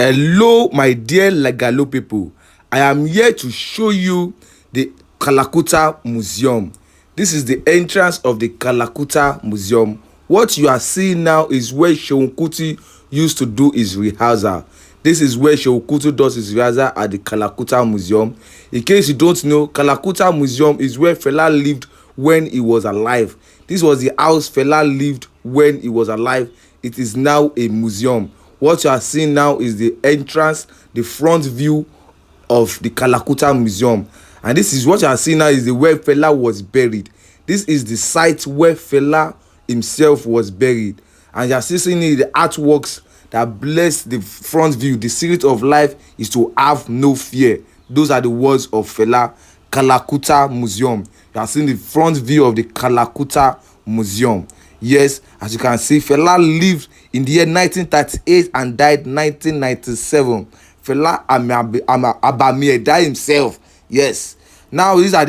Hello, my dear Lagalo people. I am here to show you the Kalakuta Museum. This is the entrance of the Kalakuta Museum. What you are seeing now is where Fela Kuti used to do his rehearsal. This is where Fela Kuti does his rehearsal at the Kalakuta Museum. In case you don't know, Kalakuta Museum is where Fela lived when he was alive. This was the house Fela lived when he was alive. It is now a museum. What you are seeing now is the entrance, the front view of the Kalakuta Museum. And this is what you are seeing now is the where Fela was buried. This is the site where Fela himself was buried. And you are still seeing the artworks that bless the front view. The secret of life is to have no fear. Those are the words of Fela. Kalakuta Museum. You are seeing the front view of the Kalakuta Museum. Yes, as you can see, Fela lived in the year 1938 and died 1997. Fela Abamie died himself. Yes. Now these are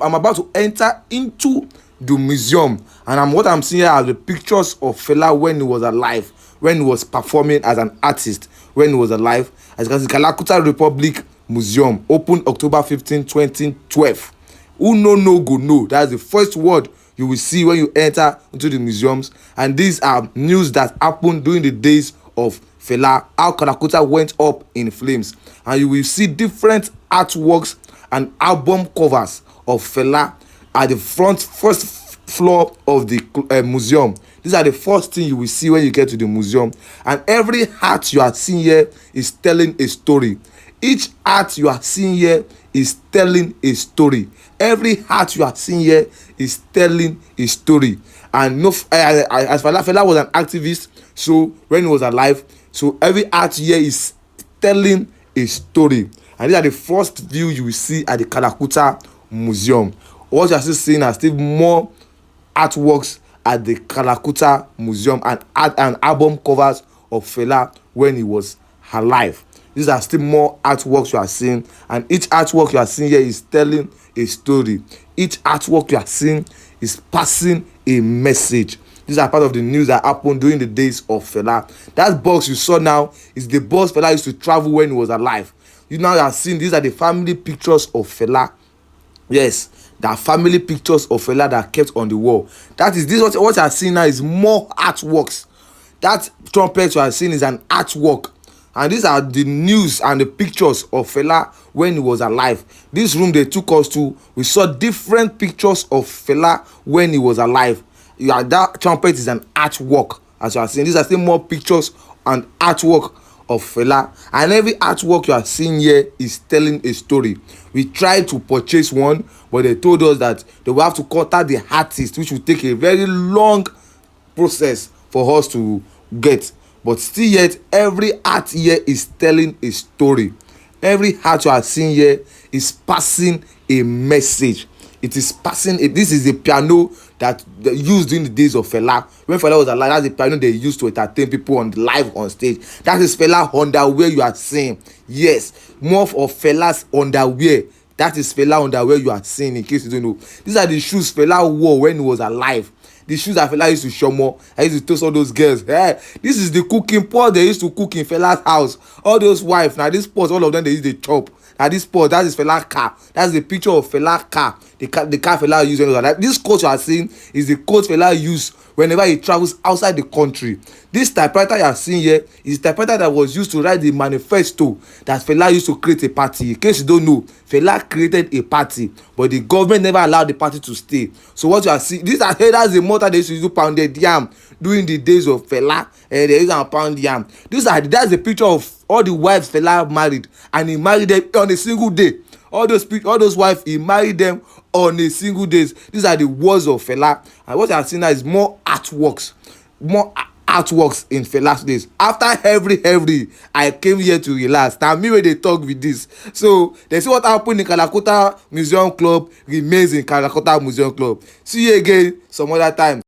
I'm about to enter into the museum, and what I'm seeing here are the pictures of Fela when he was alive, when he was performing as an artist, when he was alive. As you can see, Kalakuta Republic Museum opened October 15, 2012. Who no go know. That's the first word you will see when you enter into the museums. And these are news that happened during the days of Fela, how Kalakuta went up in flames. And you will see different artworks and album covers of Fela at the first floor of the museum. These are the first thing you will see when you get to the museum. And every art you are seeing here is telling a story. Each art you are seeing here is telling a story. Every art you are seeing here is telling a story. And no, as Fela was an activist, so when he was alive, so every art here is telling a story. And these are the first view you will see at the Kalakuta Museum. What you are still seeing are still more artworks at the Kalakuta Museum and art and album covers of Fela when he was alive. These are still more artworks you are seeing, and each artwork you are seeing here is telling a story. Each artwork you are seeing is passing a message. These are part of the news that happened during the days of Fela. That box you saw now is the bus Fela used to travel when he was alive. You now are seeing these are the family pictures of Fela. Yes, there are family pictures of Fela that are kept on the wall. That is this what you are seeing now is more artworks. That trumpet you are seeing is an artwork. And these are the news and the pictures of Fela when he was alive. This room they took us to, we saw different pictures of Fela when he was alive. Yeah, that trumpet is an artwork. As you are seeing, these are still more pictures and artwork of Fela. And every artwork you are seeing here is telling a story. We tried to purchase one, but they told us that they will have to contact the artist, which will take a very long process for us to get. But still yet, every art here is telling a story. Every art you are seeing here is passing a message. It is passing. This is a piano that they used in the days of Fela. When Fela was alive, that's the piano they used to entertain people on live on stage. That is Fela underwear you are seeing. Yes, more of Fela's underwear. That is Fela underwear you are seeing. In case you don't know, these are the shoes Fela wore when he was alive. The shoes that Fela used to show more. I used to toast all those girls. Hey, this is the cooking pot they used to cook in Fela's house. All those wives, now this pot, all of them they use the chop. Now this pot, that is Fela car. That's the picture of Fela car. The car Fela used. This coat you are seeing is the coat Fela used whenever he travels outside the country. This typewriter you are seeing here is the typewriter that was used to write the manifesto that Fela used to create a party. In case you don't know, Fela created a party, but the government never allowed the party to stay. So what you are seeing, that's the mortar they used to do pounded yam during the days of Fela. They used to pound yam. That's the picture of all the wives Fela married, and he married them on a single day. All those wives, he married them on a single day. These are the words of Fela. And what you are seeing now is more artworks in Fela's days. After every I came here to relax. Now me when they talk with this, so they see what happened in Kalakuta Museum Club remains in Kalakuta Museum Club. See you again some other time.